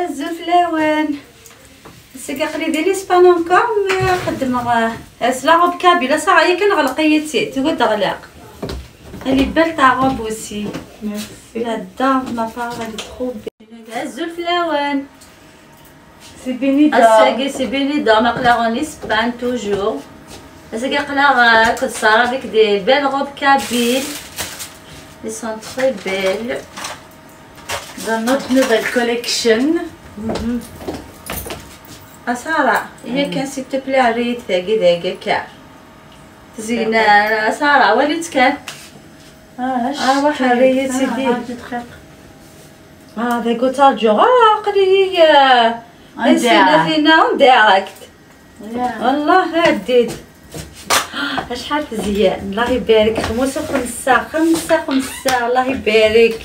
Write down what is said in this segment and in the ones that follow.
الزفلاوان السكاقلي ديالي سبان كوم خدمه لا روب كابيله صراحه هي كنغلقيتي تقعد غلاق اللي بلطا روب اوسي j'adore ma part elle est trop belle الزفلاوان سي بينيدا الساقي سي بينيدا مقلاغوني سبان توجور الساقي قلاغ كنت صار avec des belles robes kabyles ils sont très belles dans notre nouvelle collection. سارة هي كان سي تبلي عريت ثاقي كاع زينة سارة وليت كان واحد عريت سيدي هذا قلت رجع قلي نسينا فينا دايركت والله هديت شحال مزيان الله يبارك خمسة الله يبارك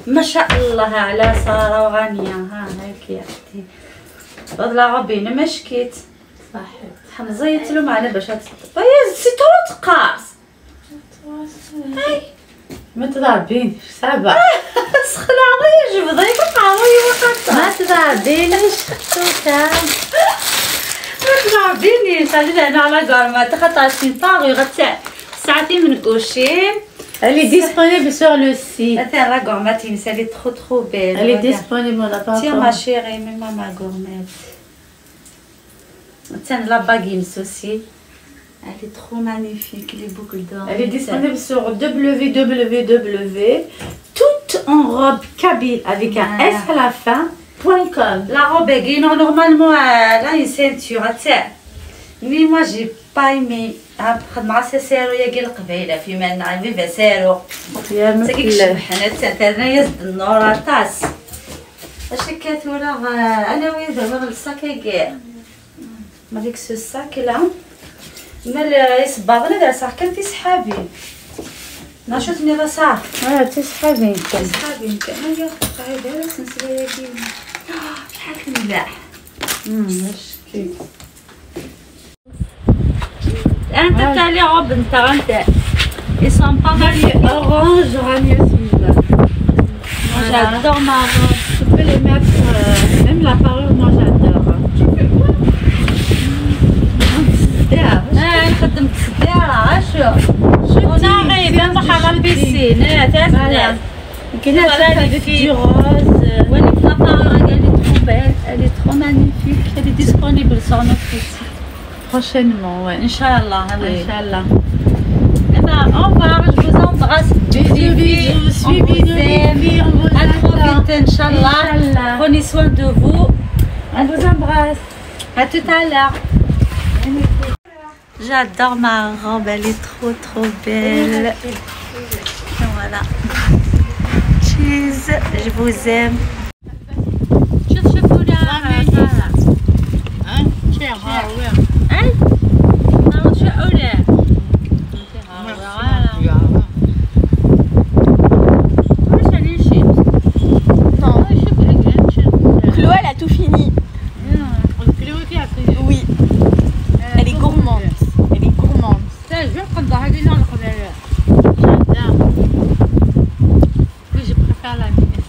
ما شاء الله على سارة وغانية هاك يا اختي والله ربي ما شكيت صحيح حمزيت له معنا باش تطفى يا سي طرو تقاص هاي ما تضربينش صعبة سخنا غير جبد ضيق قهوي وقطع ما تضربينيش خوتا ما تضربينيش انا على كارما تخطا سي باغي غتاع ساعتين من كوشين. Elle est disponible sur le site. Attends, la gourmette, elle est trop belle. Elle est disponible, on n'a pas Tiens ma chérie, mets-moi ma gourmette. Tiens la baguette aussi. Elle est trop magnifique, les boucles d'or. Elle est disponible sur www, toute en robe kabyle avec un S à la fin.com. La robe est guinée, normalement, elle a une ceinture. Tiens. Mais moi, j'ai pas aimé. مع سيرو يا قال قبيله في مالنا فيفا سيرو يا مسكيك شبحنا تاعنا يزد النور طاس اش كاتولا انا وين دابا الساكي مالك سو الساك لا مال يصبغنا دار صح كان في سحابي نشوفني راه صح تسحبين تسحبين هيا قاعده سنسله يا كيما شحال ملاح ماشي انت تاع لي روب نتاع انت ils sont pas mal orange Rania celui-là. moi j'adore ma robe tu peux les mettre même la parure moi j'adore خدمت السداره شو وناغي ما حرام بيسين تاع كاينه avec du rose وليت لا parure elle est trop belle elle est trop magnifique elle est disponible sur notre site prochainement ouais Inch'Allah oui Inch'Allah. Eh ben au revoir je vous embrasse bisous suivez nos défis on vous à trop vite Inch'Allah prenez soin de vous on vous embrasse à tout à l'heure. J'adore ma robe, elle est trop belle. Voilà. Cheese, je vous aime. Chloé, elle a tout fini. Oui. Elle est gourmande. Elle est gourmande. Oui, je préfère la mienne.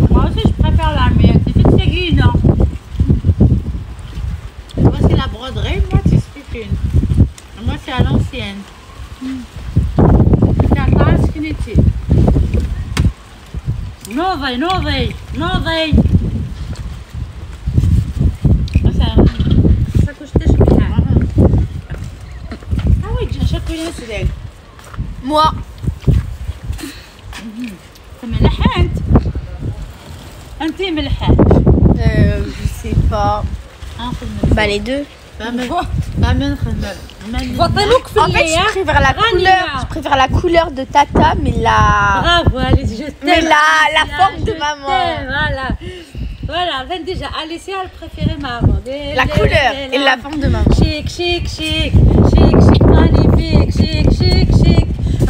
Moi aussi, je préfère la mienne. C'est toute séguine. Moi, c'est la broderie. Moi, c'est spitune. Moi, c'est à l'ancienne. C'est à la skinity. Nowej. Ça coûte des chocolats. Ah oui, j'ai un chocolat, c'est elle. Moi. ملحنت انت ملحنت Je sais pas. Bah les deux. بطلوك في En fait, je préfère la couleur de Tata, mais bravo allez je t'aime la forme de maman. voilà ben déjà Alicia elle préférait maman La couleur et la forme de maman. chic magnifique chic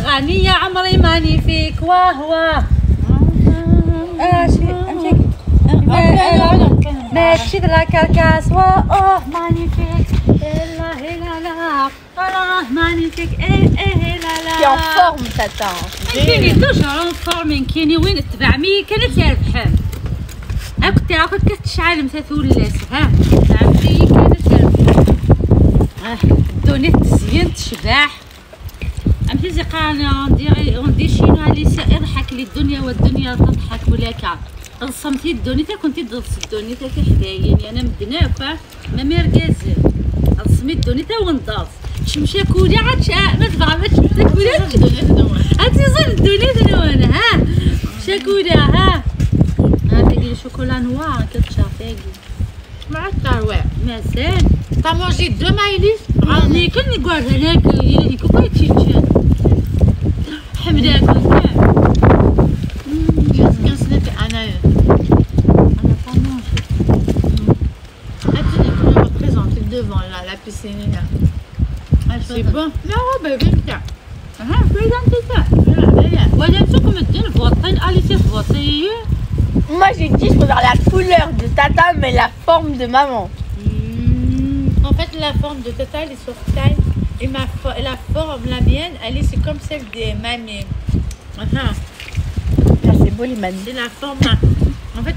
غنية عمري magnifique واه ماشي de la carcasse oh magnifique magnifique Qui est en forme, Tata. كاينين دوش en forme كاينين وين تبع مي كانت يا الفحم كنت كنت كتشعل مثل ولاس ها عرفتي كانت الدنيا تزين تشباح عرفتي زي قالنا ندير شي نهار يضحك لي الدنيا والدنيا تضحك ولك رسمتي الدنيا كنتي تدرس الدنيا في حدايا انا مدناك ما مركز رسمي الدنيا ونضاف شمشا كولي عاد ما تبغى ما تاكلي هاتي زين الدنيا دنوانا ها شاكولا ها تاكلي شوكولا نوار كتشافيكي مع الترويع مازال T'as mangé 2 maïlis راني كل نقول هناك يكون تشيتشان حمداك Bien snapé Anna. انا طناش Attendez, qu'on va présenter devant là, la piscine là. C'est bon. Non, bah viens là. ها بريزنتيتا ولا نشوفكم الدين فوطين اليسي فوطي Moi j'ai dit je préfère la couleur de tata mais la forme de maman. En fait, la forme de Tata, elle est sur taille. Et la forme, la mienne, c'est comme celle des mamies. Ça c'est beau les mamies. C'est la forme. En fait,